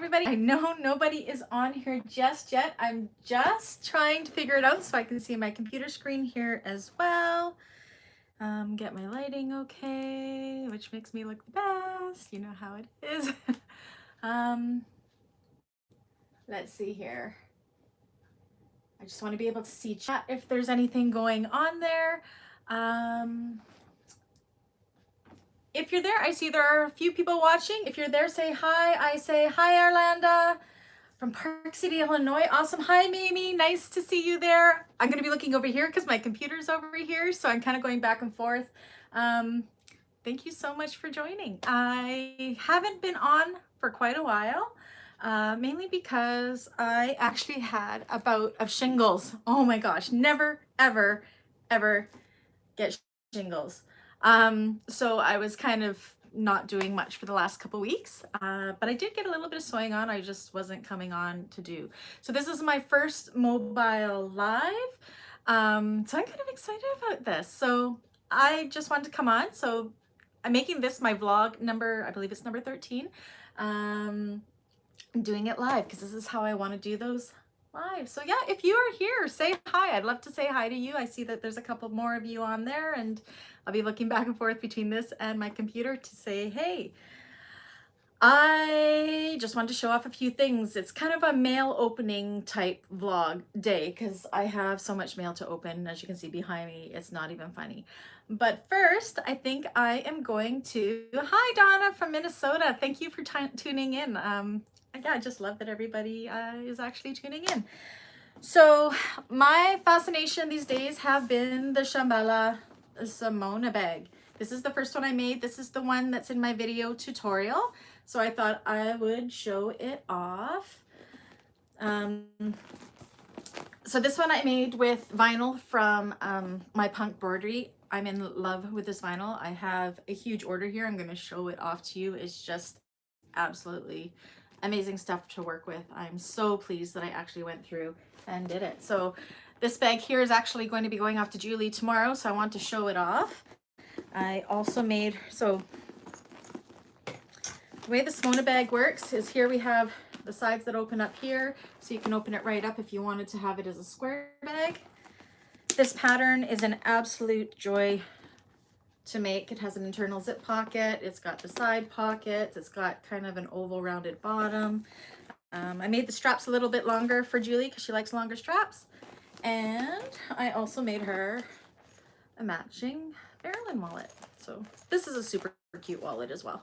everybody. I know nobody is on here just yet. I'm just trying to figure it out so I can see my computer screen here as well. Get my lighting okay, which makes me look the best. You know how it is. Let's see here. I just want to be able to see chat if there's anything going on there. If you're there, I see there are a few people watching. If you're there, say hi. I say hi, Arlanda from Park City, Illinois. Awesome. Hi, Mimi. Nice to see you there. I'm going to be looking over here because my computer's over here, so I'm kind of going back and forth. Thank you so much for joining. I haven't been on for quite a while, mainly because I actually had a bout of shingles. Oh my gosh, never, ever, ever get shingles. So I was kind of not doing much for the last couple weeks, but I did get a little bit of sewing on. I just wasn't coming on to do. So this is my first mobile live. So I'm kind of excited about this. So I just wanted to come on. So I'm making this my vlog number, I believe it's number 13. I'm doing it live because this is how I want to do those live. So yeah, if you are here, say hi. I'd love to say hi to you. I see that there's a couple more of you on there, and I'll be looking back and forth between this and my computer to say hey. I just wanted to show off a few things. It's kind of a mail opening type vlog day because I have so much mail to open. As you can see behind me, it's not even funny. But first, I think I am going to, hi Donna from Minnesota. Thank you for tuning in. Yeah, I just love that everybody is actually tuning in. So my fascination these days have been the Shambhala Simona bag. This is the first one I made. This is the one that's in my video tutorial. So I thought I would show it off. So this one I made with vinyl from my punk broderie. I'm in love with this vinyl. I have a huge order here. I'm going to show it off to you. It's just absolutely amazing stuff to work with. I'm so pleased that I actually went through and did it. So this bag here is actually going to be going off to Julie tomorrow, so I want to show it off. I also made, so the way the Simona bag works is here we have the sides that open up here, so you can open it right up if you wanted to have it as a square bag. This pattern is an absolute joy to make. It has an internal zip pocket, it's got the side pockets, it's got kind of an oval rounded bottom. I made the straps a little bit longer for Julie because she likes longer straps, and I also made her a matching Marilyn wallet. So this is a super cute wallet as well,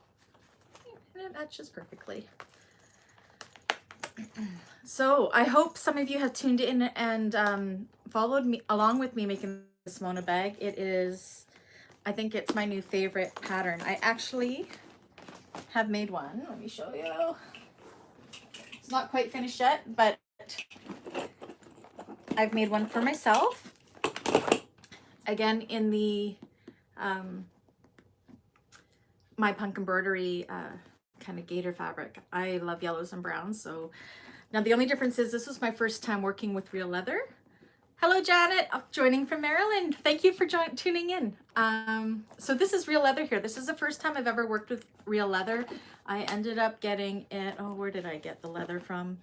and it matches perfectly. So I hope some of you have tuned in and followed me along with me making the Simona bag. It is, I think it's my new favorite pattern. I actually have made one. Let me show you. It's not quite finished yet, but I've made one for myself. Again, in the my punk embroidery kind of gator fabric. I love yellows and browns. So now the only difference is this was my first time working with real leather. Hello, Janet, joining from Maryland. Thank you for tuning in. So this is real leather here. This is the first time I've ever worked with real leather. I ended up getting it, oh, where did I get the leather from?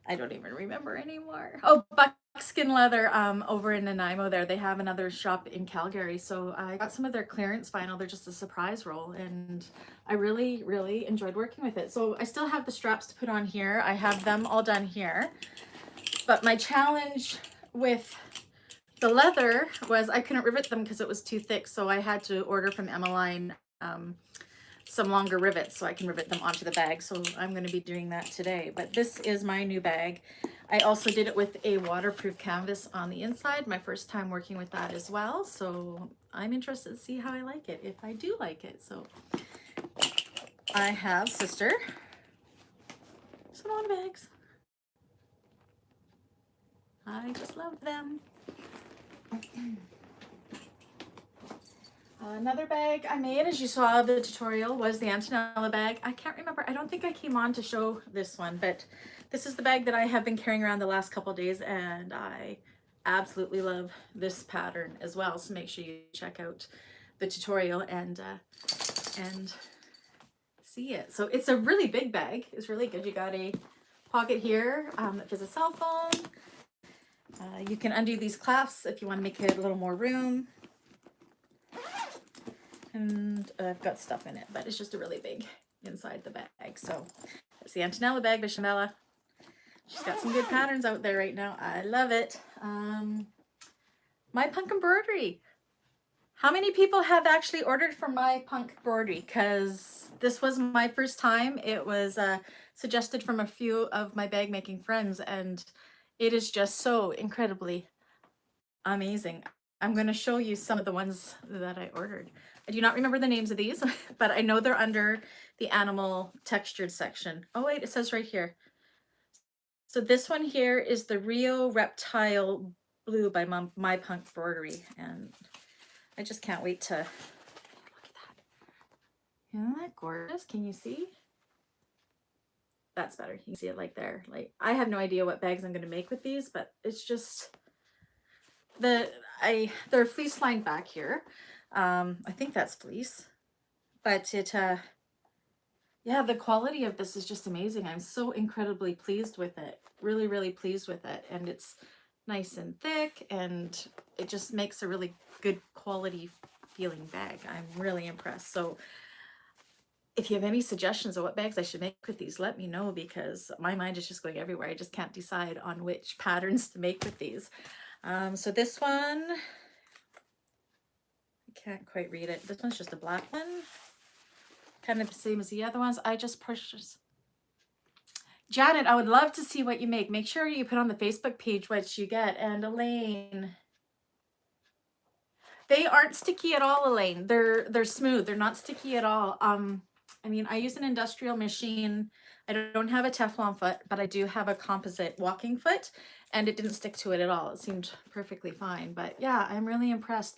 I don't even remember anymore. Oh, Buckskin Leather over in Nanaimo there. They have another shop in Calgary. So I got some of their clearance vinyl. They're just a surprise roll, and I really, really enjoyed working with it. So I still have the straps to put on here. I have them all done here. But my challenge with the leather was I couldn't rivet them because it was too thick. So I had to order from Emmeline some longer rivets so I can rivet them onto the bag. So I'm going to be doing that today. But this is my new bag. I also did it with a waterproof canvas on the inside. My first time working with that as well. So I'm interested to see how I like it, if I do like it. So I have sister Simona bags. I just love them. Another bag I made, as you saw the tutorial, was the Antonella bag. I can't remember. I don't think I came on to show this one, but this is the bag that I have been carrying around the last couple of days, and I absolutely love this pattern as well. So make sure you check out the tutorial and see it. So it's a really big bag. It's really good. You got a pocket here that fits a cell phone. You can undo these clasps if you want to make it a little more room. And I've got stuff in it, but it's just a really big inside the bag. So it's the Antonella Bag by Simona. She's got some good patterns out there right now. I love it. My Punk Embroidery. How many people have actually ordered from My Punk Embroidery? Because this was my first time. It was suggested from a few of my bag making friends, and it is just so incredibly amazing. I'm going to show you some of the ones that I ordered. I do not remember the names of these, but I know they're under the animal textured section. Oh wait, it says right here. So this one here is the Rio Reptile Blue by My Punk Embroidery, and I just can't wait to look at that. Isn't that gorgeous? Can you see? That's better. You can see it like there. Like, I have no idea what bags I'm going to make with these, but it's just they're fleece lined back here. I think that's fleece, but it yeah, the quality of this is just amazing. I'm so incredibly pleased with it. Really, really pleased with it. And it's nice and thick, and it just makes a really good quality feeling bag. I'm really impressed. So if you have any suggestions of what bags I should make with these, let me know, because my mind is just going everywhere. I just can't decide on which patterns to make with these. So this one, I can't quite read it. This one's just a black one. Kind of the same as the other ones. I just purchased. Janet, I would love to see what you make. Make sure you put on the Facebook page what you get. And Elaine, they aren't sticky at all, Elaine. They're smooth. They're not sticky at all. I mean, I use an industrial machine. I don't have a Teflon foot, but I do have a composite walking foot, and it didn't stick to it at all. It seemed perfectly fine. But yeah, I'm really impressed.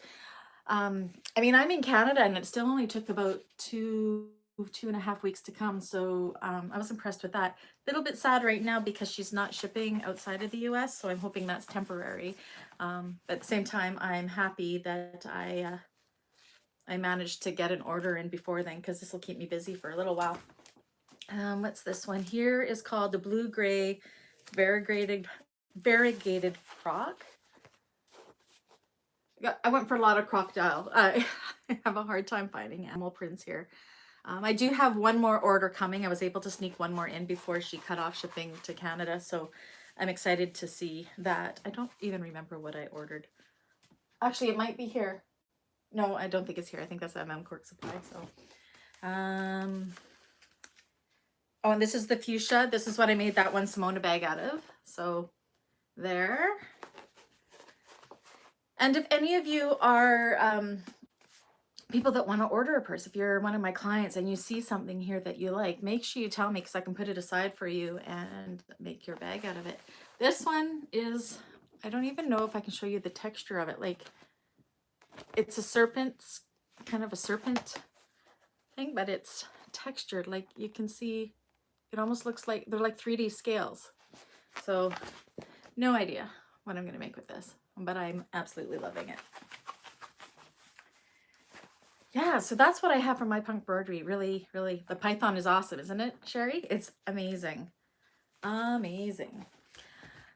I mean, I'm in Canada, and it still only took about 2.5 weeks to come, so I was impressed with that. A little bit sad right now because she's not shipping outside of the US, so I'm hoping that's temporary. But at the same time, I'm happy that I managed to get an order in before then, because this will keep me busy for a little while. What's this one here? Is called the Blue Gray Variegated Croc. I went for a lot of crocodile. I have a hard time finding animal prints here. I do have one more order coming. I was able to sneak one more in before she cut off shipping to Canada, so I'm excited to see that. I don't even remember what I ordered. Actually, it might be here. No, I don't think it's here. I think that's Cork Supply. So, oh, and this is the fuchsia. This is what I made that one Simona bag out of. So there. And if any of you are people that want to order a purse, if you're one of my clients and you see something here that you like, make sure you tell me, because I can put it aside for you and make your bag out of it. This one is, I don't even know if I can show you the texture of it. Like, it's a serpent's, kind of a serpent thing, but it's textured. Like, you can see, it almost looks like they're like 3D scales. So no idea what I'm going to make with this, but I'm absolutely loving it. Yeah, so that's what I have from My Punk Embroidery. Really, really, the python is awesome, isn't it, Sherry? It's amazing. Amazing.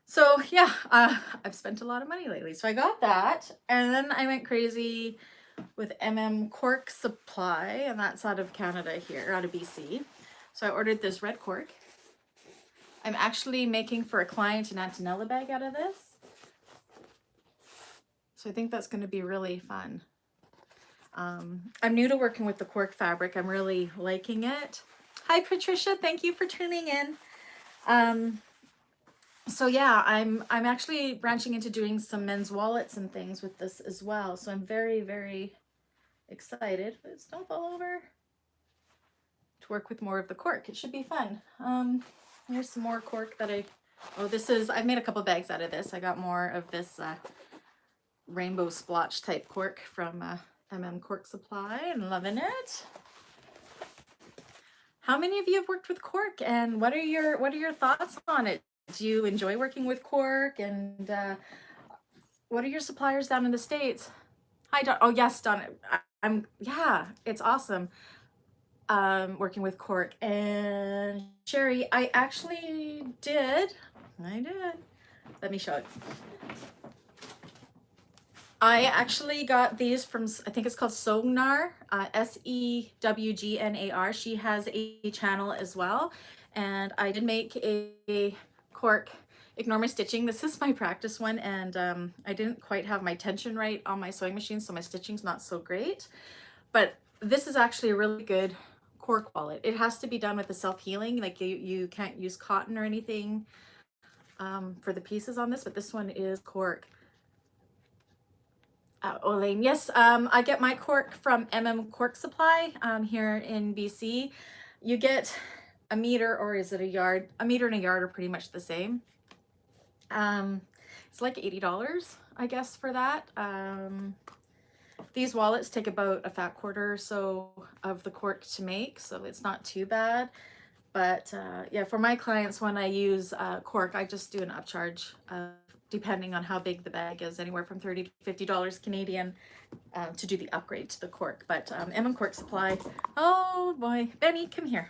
So yeah, I've spent a lot of money lately. So I got that, and then I went crazy with Cork Supply, and that's out of Canada here, out of BC. So I ordered this red cork. I'm actually making for a client an Antonella bag out of this. So I think that's going to be really fun. I'm new to working with the cork fabric. I'm really liking it. Hi, Patricia. Thank you for tuning in. So yeah, I'm actually branching into doing some men's wallets and things with this as well. So I'm very, very excited. Please don't fall over. To work with more of the cork. It should be fun. Here's some more cork that I've made a couple bags out of this. I got more of this rainbow splotch type cork from Cork Supply, and loving it. How many of you have worked with cork, and what are your thoughts on it? Do you enjoy working with cork, and what are your suppliers down in the States? Hi, Don. Oh yes, Don. Yeah, it's awesome. working with cork. And Sherry, I actually did. Let me show it. I actually got these from, I think it's called Sewgar, Sewgnar. She has a channel as well. And I did make a cork, ignore my stitching. This is my practice one, and I didn't quite have my tension right on my sewing machine, so my stitching's not so great. But this is actually a really good cork wallet. It has to be done with the self-healing, like you can't use cotton or anything for the pieces on this, but this one is cork. Elaine, yes, I get my cork from Cork Supply here in BC. You get a meter, or is it a yard? A meter and a yard are pretty much the same. It's like $80, I guess, for that. These wallets take about a fat quarter or so of the cork to make, so it's not too bad. But yeah, for my clients, when I use cork, I just do an upcharge depending on how big the bag is, anywhere from $30 to $50 Canadian to do the upgrade to the cork. But Cork Supply, oh boy, Benny, come here.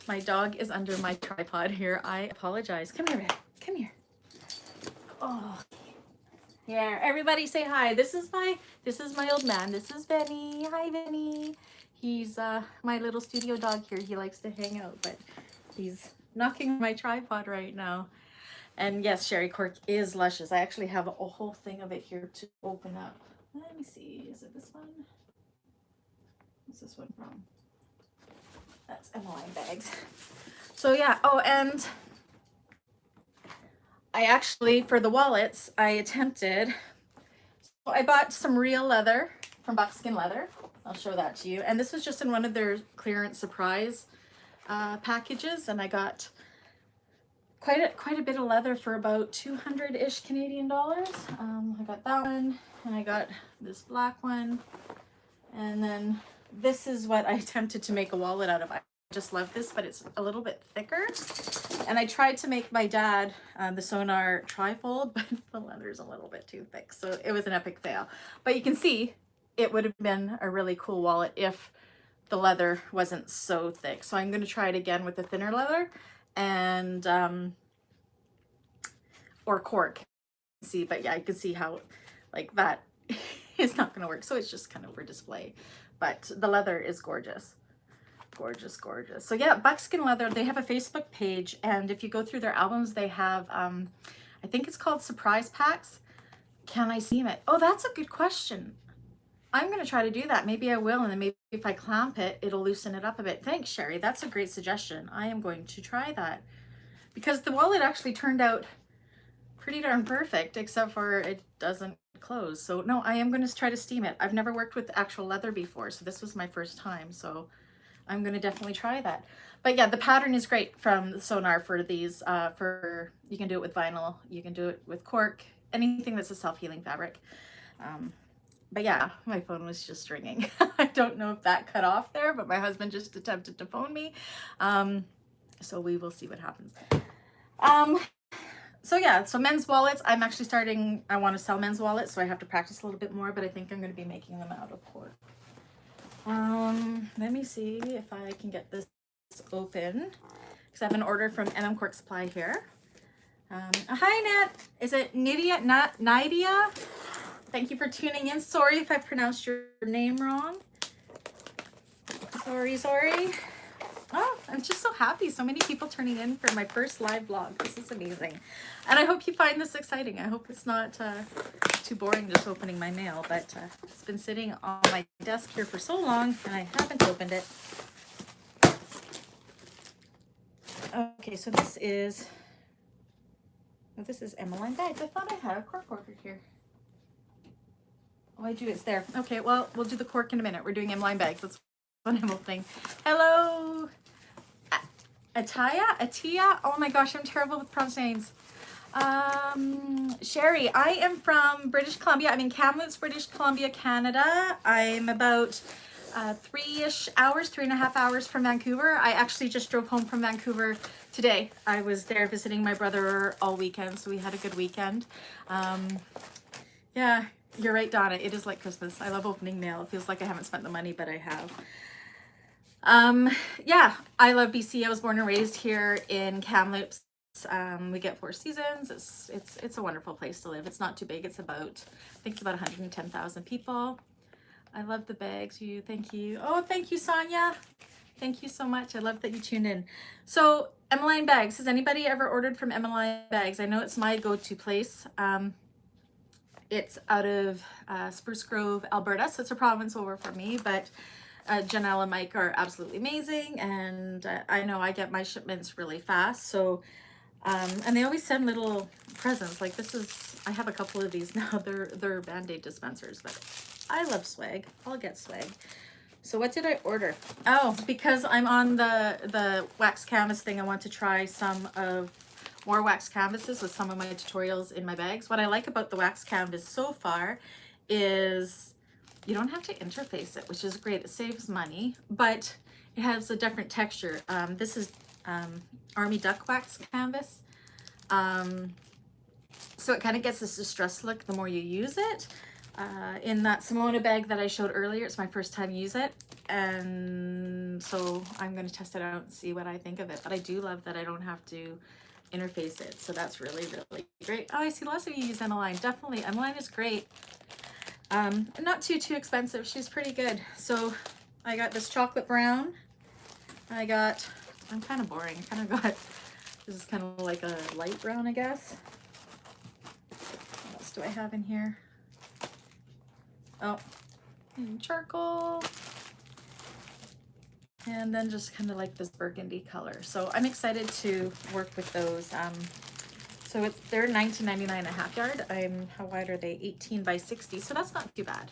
My dog is under my tripod here. I apologize. Come here, Benny. Come here. Oh, yeah. Everybody say hi. This is my old man. This is Benny. Hi, Benny. He's my little studio dog here. He likes to hang out, but he's knocking my tripod right now. And yes, Sherry, cork is luscious. I actually have a whole thing of it here to open up. Let me see. Is it this one? What's this one from? That's Marilyn Bags. So yeah. Oh, and I actually, for the wallets, I attempted. So I bought some real leather from Buckskin Leather. I'll show that to you. And this was just in one of their clearance surprise packages, and I got quite a bit of leather for about 200-ish Canadian dollars. I got that one, and I got this black one, and then this is what I attempted to make a wallet out of. I just love this, but it's a little bit thicker. And I tried to make my dad the Sonar trifold, but the leather is a little bit too thick, so it was an epic fail. But you can see it would have been a really cool wallet if the leather wasn't so thick. So I'm going to try it again with the thinner leather and or cork. See, but yeah, you can see how like that is not going to work. So it's just kind of for display, but the leather is gorgeous. Gorgeous, gorgeous. So yeah, Buckskin Leather, they have a Facebook page, and if you go through their albums, they have I think it's called surprise packs. Can I seam it? Oh, that's a good question. I'm going to try to do that. Maybe I will, and then maybe if I clamp it, it'll loosen it up a bit. Thanks, Sherry. That's a great suggestion. I am going to try that, because the wallet actually turned out pretty darn perfect, except for it doesn't close. So no, I am going to try to steam it. I've never worked with actual leather before, so this was my first time, so I'm going to definitely try that. But yeah, the pattern is great from Sonar for these. You can do it with vinyl, you can do it with cork, anything that's a self-healing fabric. But yeah, my phone was just ringing. I don't know if that cut off there, but my husband just attempted to phone me. So we will see what happens. So yeah, so men's wallets, I'm actually starting, I want to sell men's wallets, so I have to practice a little bit more, but I think I'm going to be making them out of cork. Let me see if I can get this open, because I have an order from Cork Supply here. Hi, Nat. Is it Nydia? Nydia? Thank you for tuning in. Sorry if I pronounced your name wrong. Sorry. Oh, I'm just so happy. So many people turning in for my first live vlog. This is amazing. And I hope you find this exciting. I hope it's not too boring just opening my mail, but it's been sitting on my desk here for so long and I haven't opened it. Okay, so this is Marilyn Bag. I thought I had a cork order here. Oh, I do. It's there. Okay, well, we'll do the cork in a minute. We're doing Marilyn Bags. That's what I'm opening. Hello, Atia. Oh my gosh, I'm terrible with pronunciations. Sherry, I am from British Columbia. I'm in Kamloops, British Columbia, Canada. I'm about 3.5 hours from Vancouver. I actually just drove home from Vancouver today. I was there visiting my brother all weekend, so we had a good weekend. Yeah, you're right, Donna. It is like Christmas. I love opening mail. It feels like I haven't spent the money, but I have. Yeah, I love BC. I was born and raised here in Kamloops. We get 4 seasons. It's a wonderful place to live. It's not too big. It's about, I think it's about 110,000 people. I love the bags. Thank you. Oh, thank you, Sonia. Thank you so much. I love that you tuned in. So, Emmeline Bags. Has anybody ever ordered from Emmeline Bags? I know it's my go-to place. It's out of Spruce Grove, Alberta, so it's a province over for me, but Janelle and Mike are absolutely amazing, and I know I get my shipments really fast. So, and they always send little presents. Like this is, I have a couple of these now. They're Band-Aid dispensers, but I love swag. I'll get swag. So what did I order? Oh, because I'm on the wax canvas thing, I want to try some of more wax canvases with some of my tutorials in my bags. What I like about the wax canvas so far is you don't have to interface it, which is great. It saves money, but it has a different texture. This is Army Duck wax canvas. So it kind of gets this distressed look the more you use it. In that Simona bag that I showed earlier, it's my first time use it, and so I'm going to test it out and see what I think of it. But I do love that I don't have to interface it, so that's really, really great. Oh, I see lots of you use Emmeline. Definitely, Emmeline is great. Not too expensive. She's pretty good. So I got this chocolate brown. I'm kind of boring. I kind of got, this is kind of like a light brown, I guess. What else do I have in here? Oh, and charcoal. And then just kind of like this burgundy color. So I'm excited to work with those. So they're $19.99 a half yard. How wide are they? 18 by 60. So that's not too bad.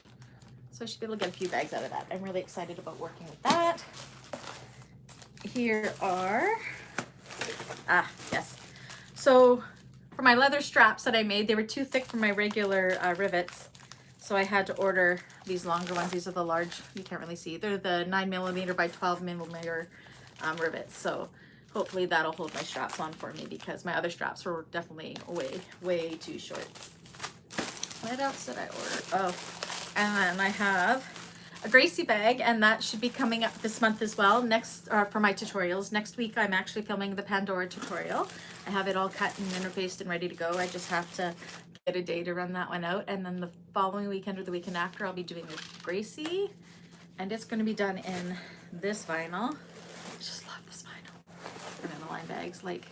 So I should be able to get a few bags out of that. I'm really excited about working with that. Here are, yes. So for my leather straps that I made, they were too thick for my regular rivets. So I had to order these longer ones. These are the large, you can't really see. They're the 9mm by 12mm rivets. So hopefully that'll hold my straps on for me because my other straps were definitely way too short. What else did I order? Oh, and I have a Gracie bag, and that should be coming up this month as well. Next, for my tutorials. Next week, I'm actually filming the Pandora tutorial. I have it all cut and interfaced and ready to go. I just have to get a day to run that one out, and then the following weekend or the weekend after, I'll be doing a Gracie, and it's going to be done in this vinyl. I just love this vinyl for Emmeline bags. Like,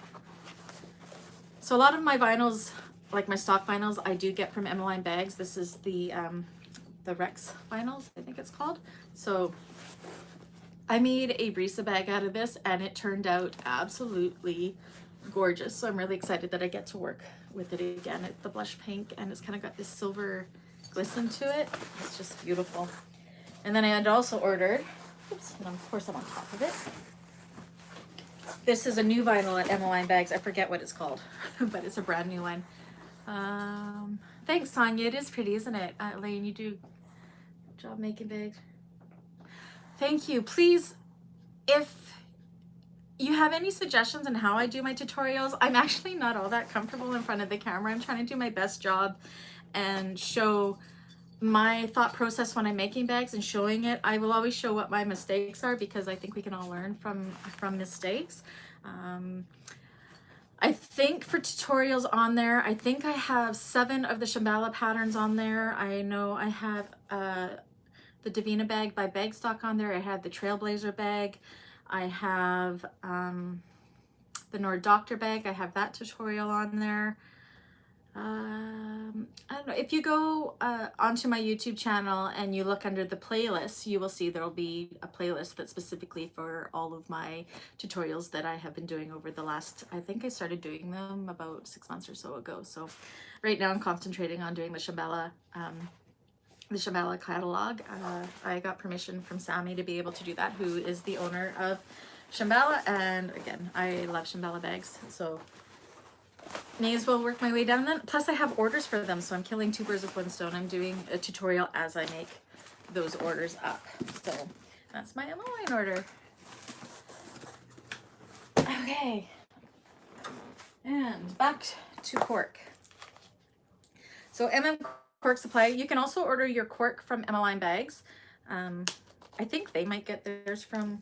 so a lot of my vinyls, like my stock vinyls, I do get from Emmeline bags. This is the Rex vinyls, I think it's called. So I made a Brisa bag out of this, and it turned out absolutely gorgeous. So I'm really excited that I get to work with it again. It's the blush pink, and it's kind of got this silver glisten to it. It's just beautiful. And then I had also ordered, oops, and of course I'm on top of it. This is a new vinyl at Emmeline Bags. I forget what it's called, but it's a brand new one. Thanks, Sonia. It is pretty, isn't it? Elaine, you do a good job making bags. Thank you. Please, if you have any suggestions on how I do my tutorials, I'm actually not all that comfortable in front of the camera. I'm trying to do my best job and show my thought process when I'm making bags and showing it. I will always show what my mistakes are because I think we can all learn from mistakes. I think for tutorials on there, I think I have 7 of the Shambhala patterns on there. I know I have the Davina bag by Bagstock on there. I have the Trailblazer bag. I have the Nord Doctor bag. I have that tutorial on there. I don't know, if you go onto my YouTube channel and you look under the playlist, you will see there'll be a playlist that's specifically for all of my tutorials that I have been doing over the last, I think I started doing them about 6 months or so ago. So right now I'm concentrating on doing the Shambhala catalog. I got permission from Sammy to be able to do that, who is the owner of Shambhala, and again, I love Shambhala bags, so may as well work my way down them. Plus I have orders for them, so I'm killing 2 birds with 1 stone. I'm doing a tutorial as I make those orders up. So that's my Emmeline order. Okay, and back to cork. So Cork Supply. You can also order your cork from Emmeline Bags. I think they might get theirs from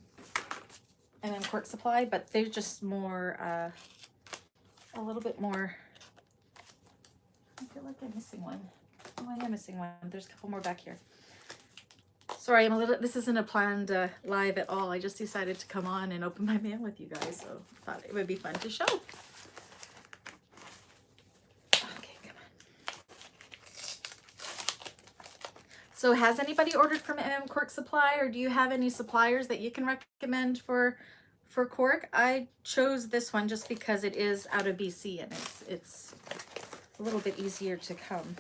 Cork Supply, but they're just more, a little bit more. I feel like I'm missing one. Oh, I am missing one. There's a couple more back here. Sorry, I'm a little, this isn't a planned live at all. I just decided to come on and open my mail with you guys, so I thought it would be fun to show. Okay, come on. So has anybody ordered from Cork Supply, or do you have any suppliers that you can recommend for cork? I chose this one just because it is out of BC and it's a little bit easier to come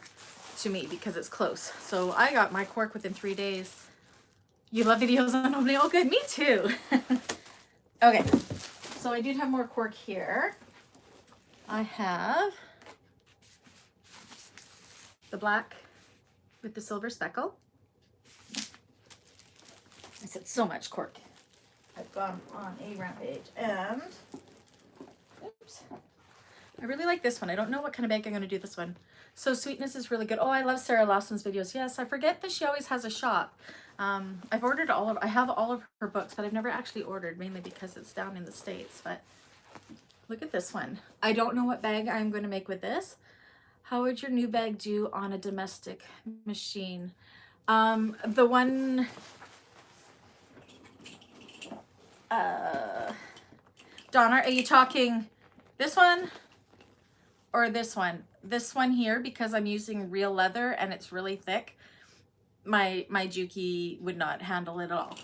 to me because it's close. So I got my cork within 3 days. You love videos on opening? Oh, good. Me too. Okay. So I did have more cork here. I have the black with the silver speckle. I said so much cork. I've gone on a rampage. And, oops. I really like this one. I don't know what kind of bag I'm going to do this one. So Sweetness is really good. Oh, I love Sarah Lawson's videos. Yes, I forget that she always has a shop. I've ordered I have all of her books, but I've never actually ordered, mainly because it's down in the States. But look at this one. I don't know what bag I'm going to make with this. How would your new bag do on a domestic machine? The one, Donna, are you talking this one or this one? This one here, because I'm using real leather and it's really thick. My Juki would not handle it at all.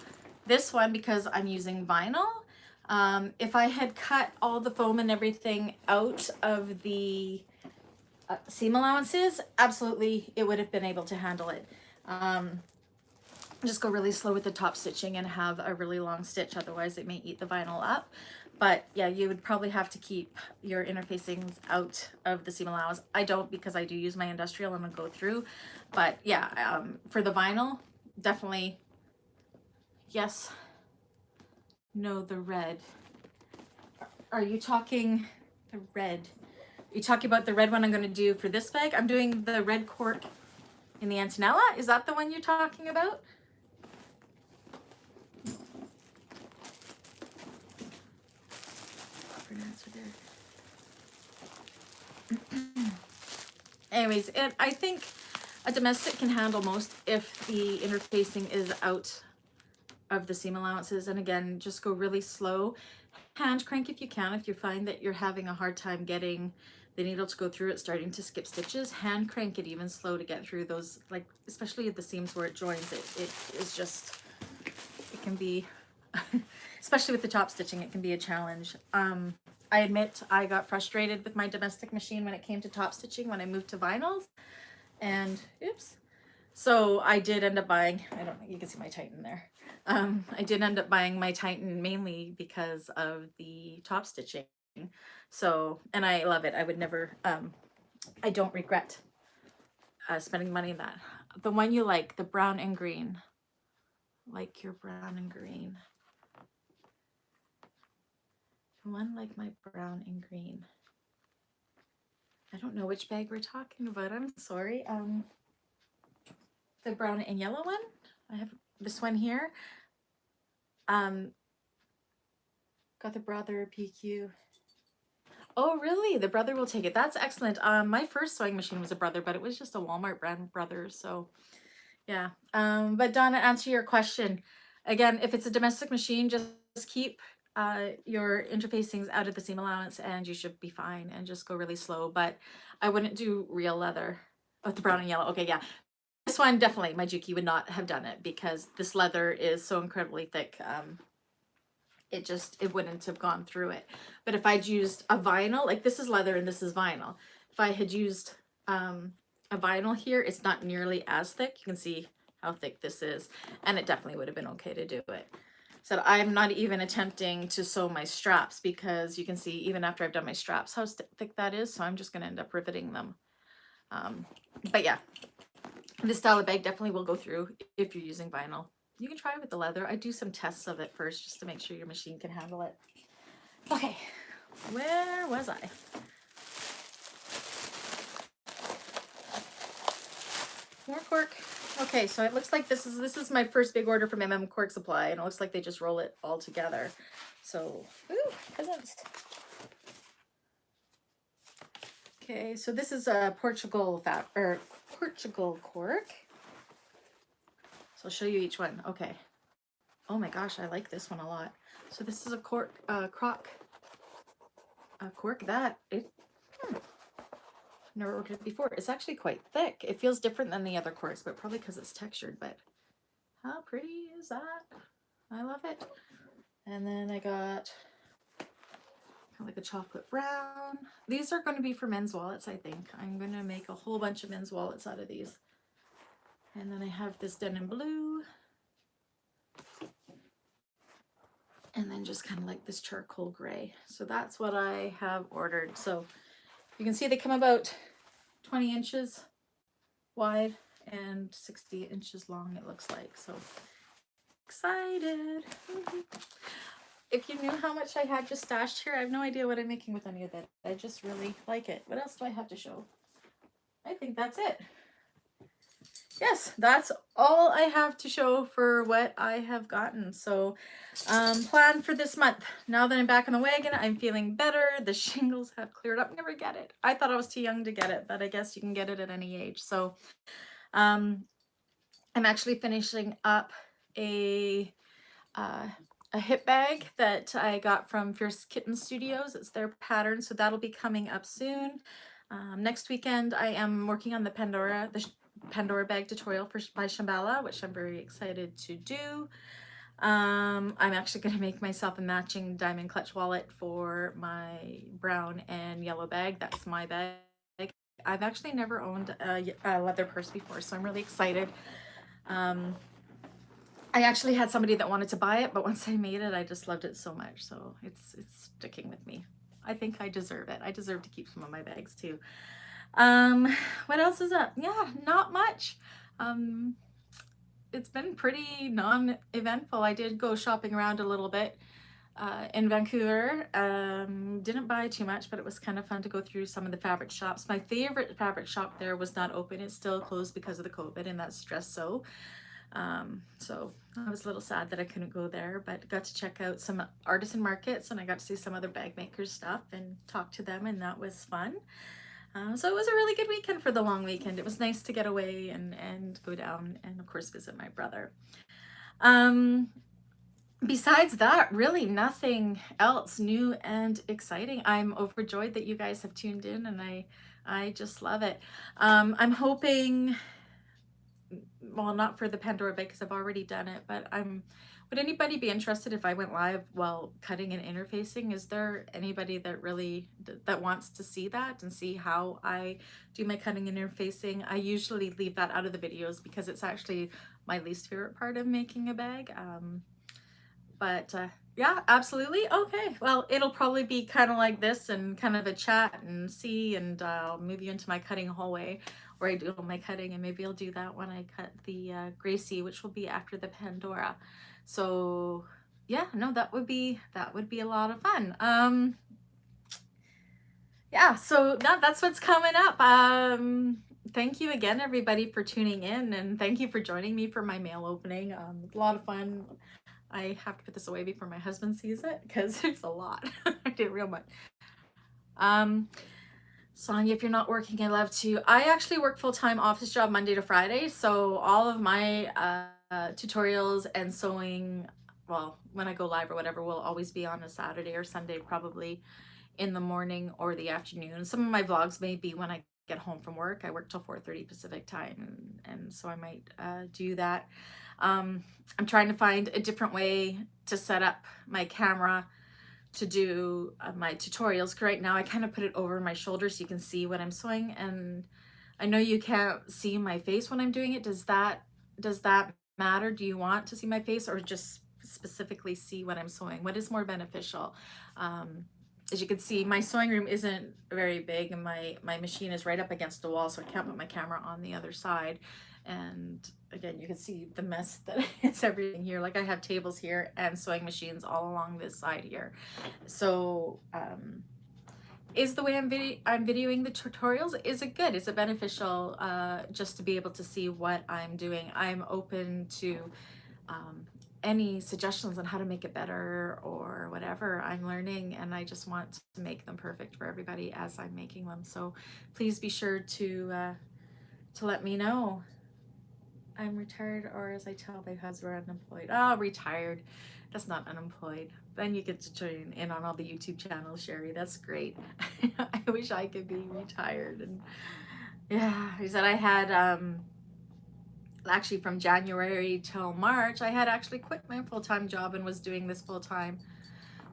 This one, because I'm using vinyl, if I had cut all the foam and everything out of the seam allowances, absolutely it would have been able to handle it. Just go really slow with the top stitching and have a really long stitch, otherwise it may eat the vinyl up. But yeah, you would probably have to keep your interfacings out of the seam allowance. I don't, because I do use my industrial and I'll go through. But yeah, for the vinyl, definitely yes. No, the red. Are you talking the red? Are you talking about the red one I'm going to do for this bag? I'm doing the red cork in the Antonella. Is that the one you're talking about? Anyways, I think a domestic can handle most if the interfacing is out of the seam allowances. And again, just go really slow. Hand crank if you can. If you find that you're having a hard time getting the needle to go through it, starting to skip stitches, hand crank it even slow to get through those, like especially at the seams where it joins. It is just, it can be, especially with the top stitching, it can be a challenge. I admit I got frustrated with my domestic machine when it came to top stitching when I moved to vinyls, and oops. So I did end up buying, I don't know, you can see my Titan there. I did end up buying my Titan mainly because of the top stitching. So, and I love it. I would never, I don't regret spending money on that. The one you like, the brown and green, like your brown and green. One like my brown and green. I don't know which bag we're talking about. I'm sorry. The brown and yellow one. I have this one here. Got the Brother PQ. Oh, really? The Brother will take it. That's excellent. My first sewing machine was a Brother, but it was just a Walmart brand Brother. So, yeah. But Donna, answer your question. Again, if it's a domestic machine, just keep your interfacings out of the seam allowance and you should be fine, and just go really slow. But I wouldn't do real leather. Oh, the brown and yellow. Okay, yeah. This one, definitely, my Juki would not have done it because this leather is so incredibly thick. It wouldn't have gone through it. But if I'd used a vinyl, like this is leather and this is vinyl. If I had used a vinyl here, it's not nearly as thick. You can see how thick this is, and it definitely would have been okay to do it. So I'm not even attempting to sew my straps because you can see even after I've done my straps how thick that is. So I'm just going to end up riveting them. But yeah, this style of bag definitely will go through if you're using vinyl. You can try it with the leather. I do some tests of it first just to make sure your machine can handle it. Okay, where was I? More cork. Okay, so it looks like this is my first big order from Cork Supply, and it looks like they just roll it all together. So, ooh, presents. Okay, so this is a Portugal cork. So I'll show you each one. Okay. Oh my gosh, I like this one a lot. So this is a cork that never ordered it before. It's actually quite thick. It feels different than the other corks, but probably because it's textured. But how pretty is that? I love it. And then I got kind of like a chocolate brown. These are going to be for men's wallets, I think. I'm going to make a whole bunch of men's wallets out of these. And then I have this denim blue. And then just kind of like this charcoal gray. So that's what I have ordered. So you can see they come about 20 inches wide and 60 inches long, it looks like. So excited. If you knew how much I had just stashed here, I have no idea what I'm making with any of that. I just really like it. What else do I have to show? I think that's it. Yes, that's all I have to show for what I have gotten. So plan for this month. Now that I'm back on the wagon, I'm feeling better. The shingles have cleared up. Never get it. I thought I was too young to get it, but I guess you can get it at any age. So I'm actually finishing up a hip bag that I got from Fierce Kitten Studios. It's their pattern, so that'll be coming up soon. Next weekend, I am working on the Pandora bag tutorial by Shambhala, which I'm very excited to do. I'm actually going to make myself a matching diamond clutch wallet for my brown and yellow bag. That's my bag. I've actually never owned a leather purse before, so I'm really excited. I actually had somebody that wanted to buy it, but once I made it, I just loved it so much. So it's sticking with me. I think I deserve it. I deserve to keep some of my bags too. What else is up? Yeah, not much. It's been pretty non-eventful. I did go shopping around a little bit in Vancouver. Didn't buy too much, but it was kind of fun to go through some of the fabric shops. My favorite fabric shop there was not open. It's still closed because of the COVID, and that's Dress So. So I was a little sad that I couldn't go there, but got to check out some artisan markets, and I got to see some other bag makers stuff and talk to them, and that was fun. So it was a really good weekend for the long weekend. It was nice to get away and go down and of course visit my brother. Besides that, really nothing else new and exciting. I'm overjoyed that you guys have tuned in, and I just love it. I'm hoping, well, not for the Pandora bag because I've already done it, but would anybody be interested if I went live while cutting and interfacing? Is there anybody that wants to see that and see how I do my cutting and interfacing? I usually leave that out of the videos because it's actually my least favorite part of making a bag. Yeah, absolutely. Okay, well, it'll probably be kind of like this and kind of a chat and see, and I'll move you into my cutting hallway where I do all my cutting, and maybe I'll do that when I cut the Gracie, which will be after the Pandora. So yeah, no, that would be a lot of fun. Yeah, so that's what's coming up. Thank you again, everybody, for tuning in, and thank you for joining me for my mail opening. It's a lot of fun. I have to put this away before my husband sees it because there's a lot. I did real much. Sonia, if you're not working, I love to. I actually work full-time office job Monday to Friday, so all of my tutorials and sewing, well, when I go live or whatever, will always be on a Saturday or Sunday, probably in the morning or the afternoon. Some of my vlogs may be when I get home from work. I work till 4:30 Pacific time, and so I might do that. I'm trying to find a different way to set up my camera to do my tutorials. Right now I kind of put it over my shoulder so you can see what I'm sewing, and I know you can't see my face when I'm doing it. Does that matter? Do you want to see my face or just specifically see what I'm sewing? What is more beneficial? As you can see, my sewing room isn't very big, and my machine is right up against a wall, so I can't put my camera on the other side. And again, you can see the mess that is everything here. Like I have tables here and sewing machines all along this side here. So is the way I'm videoing the tutorials, is it good? Is it beneficial just to be able to see what I'm doing? I'm open to any suggestions on how to make it better or whatever. I'm learning, and I just want to make them perfect for everybody as I'm making them. So please be sure to let me know. I'm retired, or as I tell my husband, we're unemployed. Oh, retired. That's not unemployed. Then you get to join in on all the YouTube channels, Sherry. That's great. I wish I could be retired. And yeah, he said I had actually from January till March, I had actually quit my full-time job and was doing this full-time.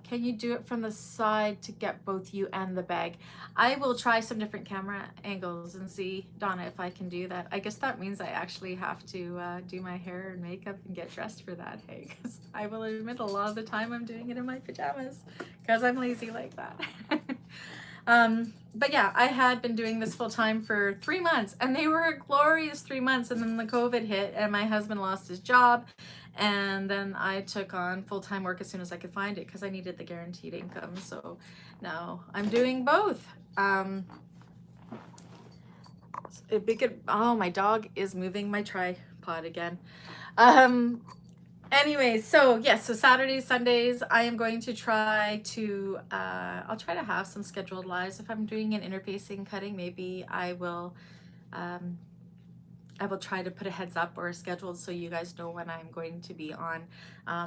Can you do it from the side to get both you and the bag? I will try some different camera angles and see, Donna, if I can do that. I guess that means I actually have to do my hair and makeup and get dressed for that, hey? Because I will admit a lot of the time I'm doing it in my pajamas because I'm lazy like that. But yeah, I had been doing this full time for 3 months, and they were a glorious 3 months. And then the COVID hit, and my husband lost his job. And then I took on full-time work as soon as I could find it because I needed the guaranteed income. So now I'm doing both. Oh, my dog is moving my tripod again. Anyway, so yes, so Saturdays, Sundays, I am going to try to, I'll try to have some scheduled lives. If I'm doing an interfacing cutting, maybe I will try to put a heads up or a schedule so you guys know when I'm going to be on.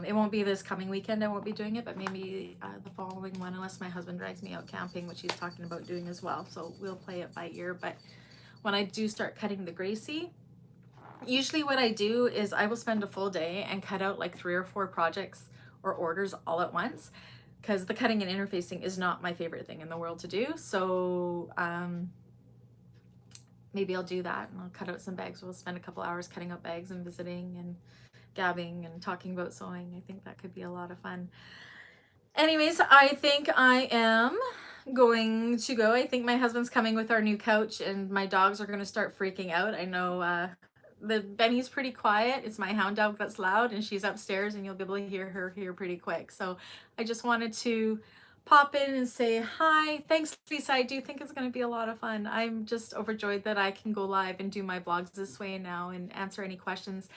It won't be this coming weekend, I won't be doing it, but maybe the following one, unless my husband drags me out camping, which he's talking about doing as well. So we'll play it by ear. But when I do start cutting the Gracie, usually what I do is I will spend a full day and cut out like 3 or 4 projects or orders all at once, because the cutting and interfacing is not my favorite thing in the world to do. So maybe I'll do that, and I'll cut out some bags. We'll spend a couple hours cutting out bags and visiting and gabbing and talking about sewing. I think that could be a lot of fun. Anyways, I think I am going to go. I think my husband's coming with our new couch, and my dogs are going to start freaking out. I know the Benny's pretty quiet. It's my hound dog that's loud, and she's upstairs, and you'll be able to hear her here pretty quick. So I just wanted to pop in and say hi. Thanks, Lisa. I do think it's going to be a lot of fun. I'm just overjoyed that I can go live and do my blogs this way now and answer any questions.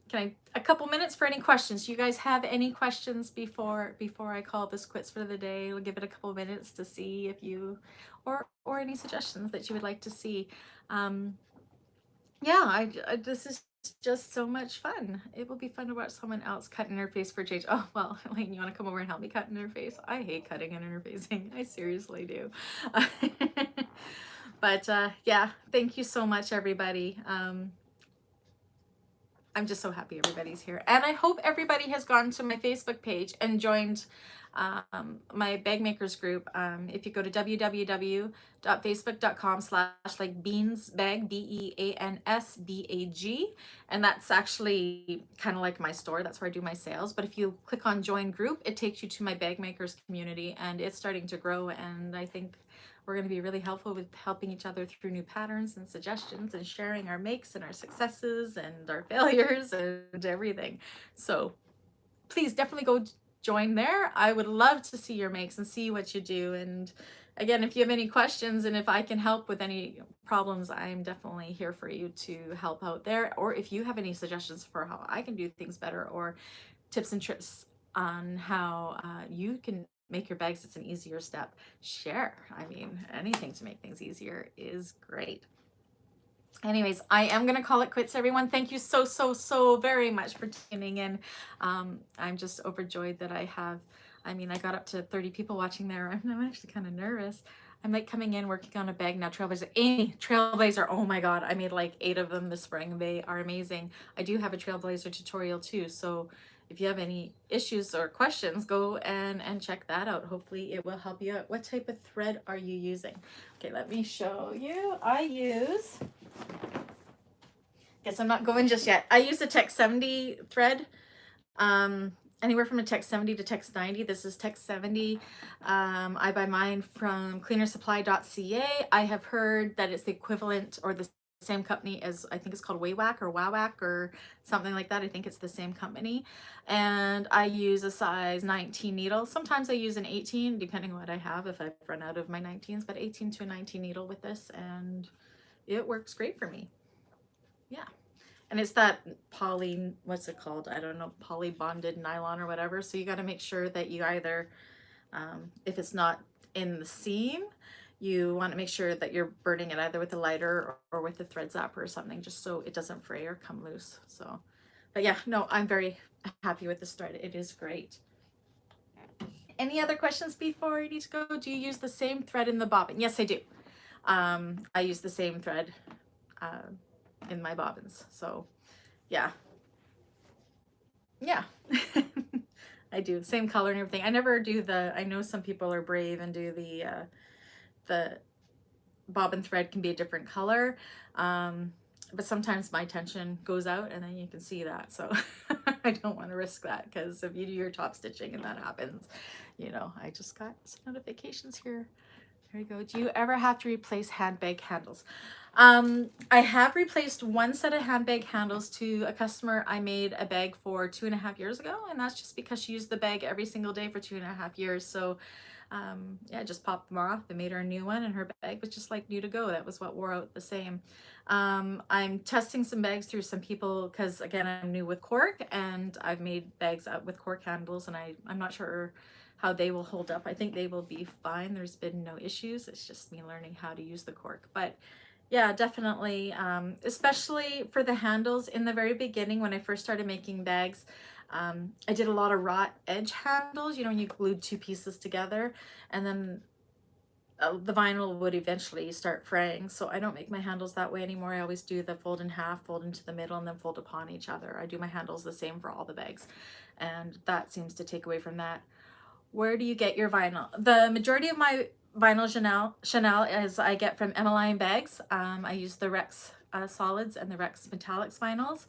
Can a couple minutes for any questions? Do you guys have any questions before I call this quits for the day? We'll give it a couple minutes to see if you, or any suggestions that you would like to see. Yeah, this is just so much fun. It will be fun to watch someone else cut interface for change. Oh, well, Elaine, you want to come over and help me cut interface? I hate cutting and interfacing. I seriously do. But yeah, thank you so much, everybody. I'm just so happy everybody's here. And I hope everybody has gone to my Facebook page and joined my bag makers group. If you go to www.facebook.com/beansbag, BEANSBAG, and that's actually kind of like my store. That's where I do my sales. But if you click on join group, it takes you to my bag makers community, and it's starting to grow. And I think we're going to be really helpful with helping each other through new patterns and suggestions and sharing our makes and our successes and our failures and everything. So please definitely go join there. I would love to see your makes and see what you do. And again, if you have any questions and if I can help with any problems, I'm definitely here for you to help out there. Or if you have any suggestions for how I can do things better, or tips and tricks on how you can make your bags, it's an easier step, share. I mean, anything to make things easier is great. Anyways, I am going to call it quits, everyone. Thank you so very much for tuning in. I'm just overjoyed that I got up to 30 people watching there. I'm actually kind of nervous. I'm like coming in, working on a bag now. Trailblazer, oh my God. I made like 8 of them this spring. They are amazing. I do have a Trailblazer tutorial too. So if you have any issues or questions, go and check that out. Hopefully it will help you out. What type of thread are you using? Okay, let me show you. Guess I'm not going just yet. I use the Tech 70 thread. Anywhere from a Tech 70 to Tech 90. This is Tech 70. I buy mine from cleanersupply.ca. I have heard that it's the equivalent or the same company as, I think it's called Waywack or Wowak or something like that. I think it's the same company. And I use a size 19 needle. Sometimes I use an 18, depending on what I have, if I've run out of my 19s, but 18 to a 19 needle with this, and it works great for me. Yeah. and it's that poly, what's it called? I don't know, poly bonded nylon or whatever. So you got to make sure that you either, if it's not in the seam, you want to make sure that you're burning it either with a lighter or with a thread zapper or something, just so it doesn't fray or come loose. So, but yeah, no, I'm very happy with this thread. It is great. Any other questions before I need to go? Do you use the same thread in the bobbin? Yes, I do. I use the same thread in my bobbins. So yeah. Yeah. I do. Same color and everything. I never do the, I know some people are brave and do the bobbin thread can be a different color. But sometimes my tension goes out and then you can see that. So I don't want to risk that, because if you do your top stitching and that happens, you know, I just got some notifications here. There you go. Do you ever have to replace handbag handles? I have replaced one set of handbag handles to a customer I made a bag for 2.5 years ago, and that's just because she used the bag every single day for 2.5 years. So yeah, I just popped them off and made her a new one, and her bag was just like new to go. That was what wore out the same. I'm testing some bags through some people because, again, I'm new with cork, and I've made bags out with cork handles, and I'm not sure how they will hold up. I think they will be fine. There's been no issues. It's just me learning how to use the cork. But yeah, definitely, especially for the handles in the very beginning when I first started making bags. I did a lot of wrought edge handles, you know, when you glued two pieces together, and then the vinyl would eventually start fraying. So I don't make my handles that way anymore. I always do the fold in half, fold into the middle, and then fold upon each other. I do my handles the same for all the bags, and that seems to take away from that. Where do you get your vinyl? The majority of my vinyl Chanel is I get from Marilyn Bags. I use the Rex solids and the Rex metallics vinyls.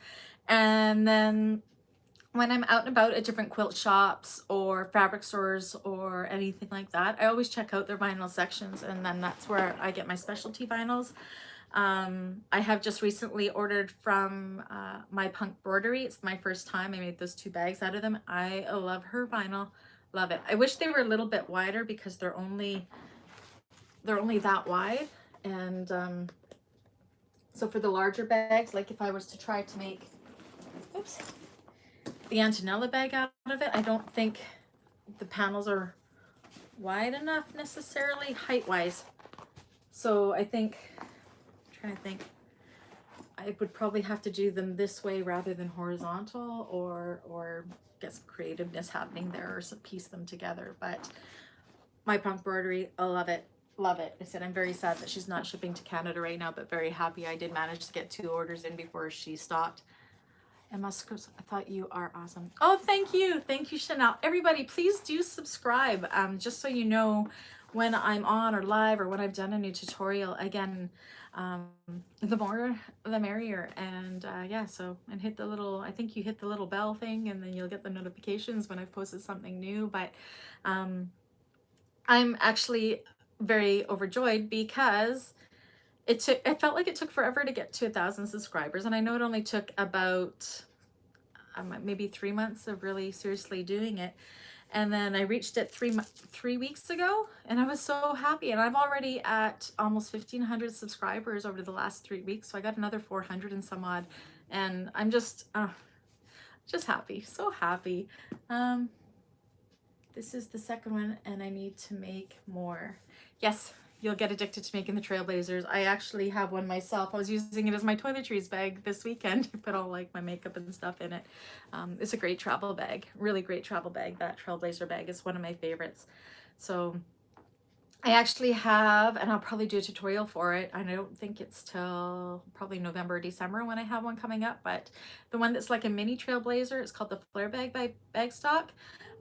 And then when I'm out and about at different quilt shops or fabric stores or anything like that, I always check out their vinyl sections, and then that's where I get my specialty vinyls. I have just recently ordered from My Punk Broderie. It's my first time. I made those 2 bags out of them. I love her vinyl. Love it. I wish they were a little bit wider because they're only that wide. And so for the larger bags, like if I was to try to make, oops, the Antonella bag out of it, I don't think the panels are wide enough necessarily height-wise. So I think, I'm trying to think, I would probably have to do them this way rather than horizontal, or get some creativeness happening there, or some piece them together. But My Punk Broderie, I love it. Love it. I said I'm very sad that she's not shipping to Canada right now, but very happy I did manage to get 2 orders in before she stopped. Emma Scripps, I thought you are awesome. Oh, thank you. Thank you, Chanel. Everybody, please do subscribe, just so you know when I'm on or live or when I've done a new tutorial. Again, the more the merrier. And yeah, so, and hit the little, I think you hit the little bell thing, and then you'll get the notifications when I've posted something new. But I'm actually very overjoyed because it felt like it took forever to get to 1,000 subscribers, and I know it only took about maybe 3 months of really seriously doing it, and then I reached it 3 weeks ago, and I was so happy. And I'm already at almost 1,500 subscribers over the last 3 weeks, so I got another 400 and some odd, and I'm just happy, so happy. This is the second one, and I need to make more. Yes, you'll get addicted to making the Trailblazers. I actually have one myself. I was using it as my toiletries bag this weekend. I put all like my makeup and stuff in it. It's a great travel bag, really great travel bag. That Trailblazer bag is one of my favorites. So I actually have, and I'll probably do a tutorial for it. I don't think it's till probably November or December when I have one coming up, but the one that's like a mini Trailblazer, it's called the Flare Bag by Bagstock.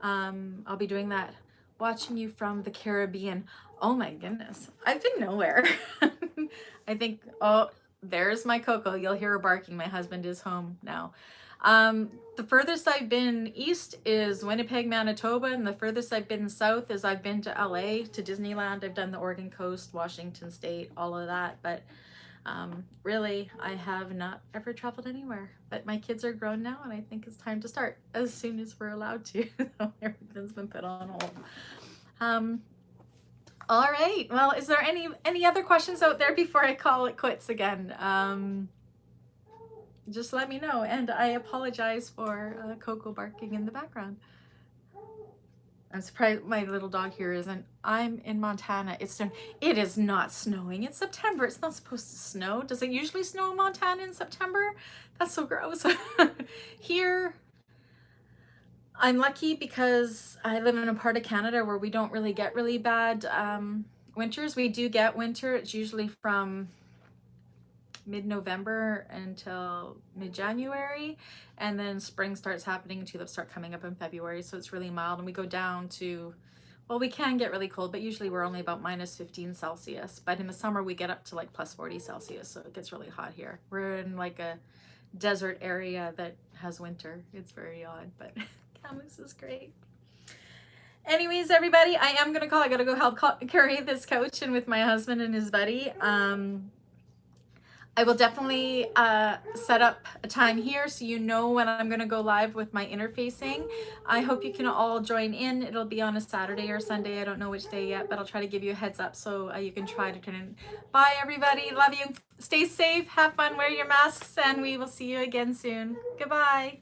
I'll be doing that. Watching you from the Caribbean. Oh my goodness, I've been nowhere. I think, oh, there's my Coco. You'll hear her barking. My husband is home now. The furthest I've been east is Winnipeg, Manitoba, and the furthest I've been south is I've been to LA, to Disneyland. I've done the Oregon coast, Washington State, all of that, but really I have not ever traveled anywhere. But my kids are grown now, and I think it's time to start as soon as we're allowed to. Everything's been put on hold. All right, well, is there any other questions out there before I call it quits again? just let me know. And I apologize for Coco barking in the background. I'm surprised my little dog here isn't. I'm in Montana. It is not snowing. It's September. It's not supposed to snow. Does it usually snow in Montana in September? That's so gross. Here, I'm lucky because I live in a part of Canada where we don't really get really bad winters. We do get winter. It's usually from mid-November until mid-January, and then spring starts happening. Tulips start coming up in February, so it's really mild, and we go down to, well, we can get really cold, but usually we're only about -15 Celsius. But in the summer we get up to like +40 Celsius, so it gets really hot here. We're in like a desert area that has winter. It's very odd, but Kamloops is great. Anyways, everybody, I gotta go help carry this couch in with my husband and his buddy. I will definitely set up a time here so you know when I'm going to go live with my interfacing. I hope you can all join in. It'll be on a Saturday or Sunday. I don't know which day yet, but I'll try to give you a heads up so you can try to turn in. Bye, everybody. Love you. Stay safe. Have fun. Wear your masks, and we will see you again soon. Goodbye.